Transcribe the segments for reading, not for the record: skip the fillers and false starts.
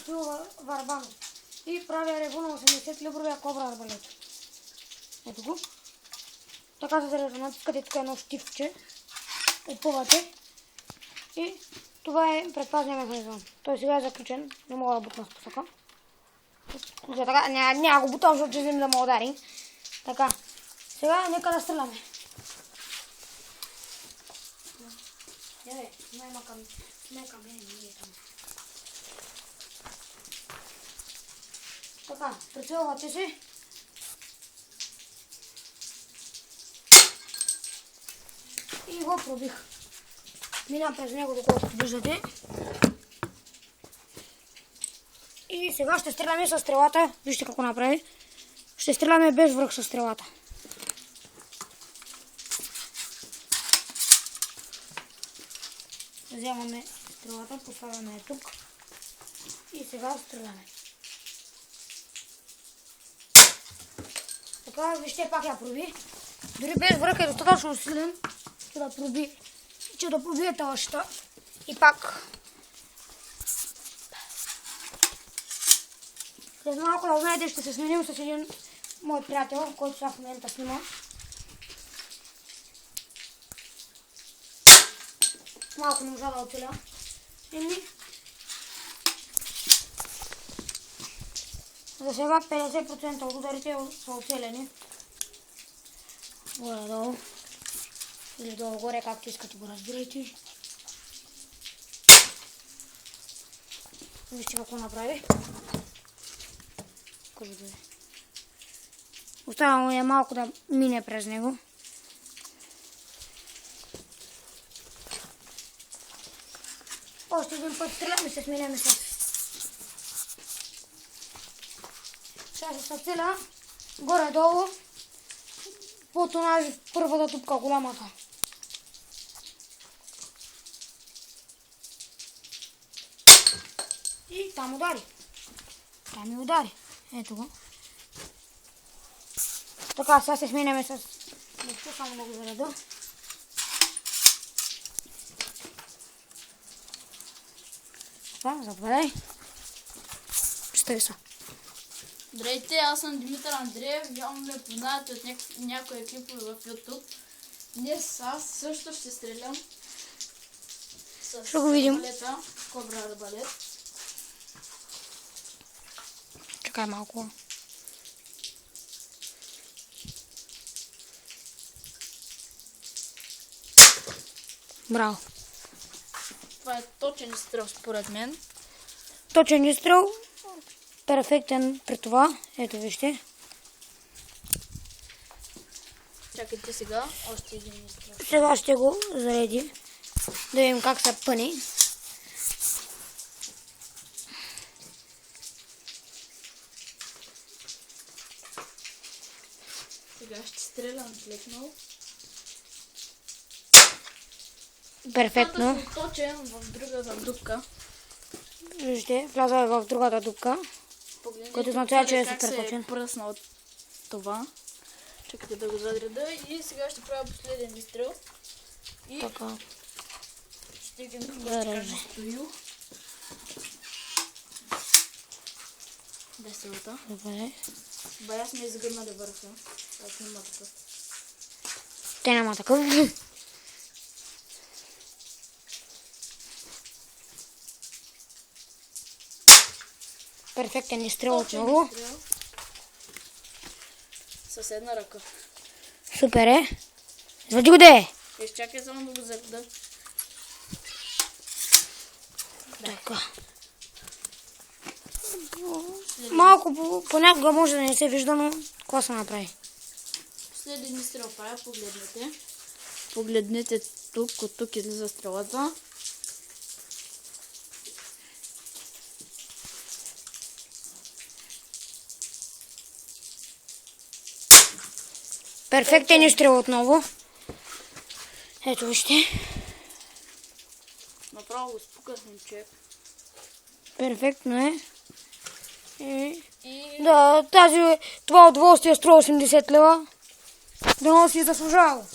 Стоил Варбанов и правя реву на 80 либровия кобра арбалет. Ето го. Така се зарежда, натискате тук едно щипче, опъвате и това е предпазния механизъм. Той сега е заключен, не мога да бутна с посока. Така, няма го бутам, защото ще да ме удари. Така, сега нека да стреляме. Няма към мене, не е там. Така, прицелвате се. И го пробих. Минам през него, доколкото виждате. И сега ще стреляме с стрелата. Вижте какво направи. Ще стреляме без връх с стрелата. Вземаме стрелата, поставяме я тук. И сега стреляме. Така, вижте, пак я проби. Дори без връх е достатъчно силен, че да пробие талашата. И пак. След малко, да знаете, ще се сменим с един мой приятел, който сега в момента снима. Малко не можа да оцеля. За сега 50% от ударите са оцелени. Горе-долу. Или долу-горе, както искате го разбирайте. Вижте какво направи. Остава му е малко да мине през него. Още един път стреляме, се сменяме с... Сега ще се целя горе-долу по тонаж първата тупка, голямата. И там удари. Там ми удари. Ето го. Така, сега се сменяме с... Нещо само да го зареда. Така, заповядай. Представи се. Здравейте, аз съм Димитър Андреев. Явно ме познаете от някои клипове в YouTube. Днес аз също ще стрелям с арбалета, кобра арбалет. Чакай малко. Браво. Това е точен изстрел според мен. Точен изстрел. Перфектен при това. Ето вижте. Чакайте сега, още един изстрел. Сега ще го зареди. Да видим как се пъни. Сега ще стрелям лекнал. Перфектно. Точен в другата дупка. Вижте, вляза е в другата дупка. Който означава, че е супер точен. Пръсна от това. Чакайте да го задреда и сега ще правя последен изстрел. И така. ще ги кажа стою. Деселата. Добре. Бая сме изгърнали върха. Аз няма такъв. Те няма такъв. Перфектен изстрел отново. С една ръка. Супер е. Извади го де! Изчакай само да го зареда. Така. Малко понякога може да не се вижда, но какво се направи? Последен изстрел правя, погледнете. Погледнете тук, от тук излиза стрелата. Перфектен изстрел отново. Ето вижте. Направо го спукахме човек. Перфектно е. Да, това удоволствие струва 80 лева. Да си заслужава.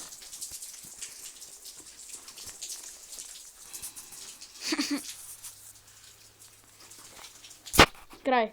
Край.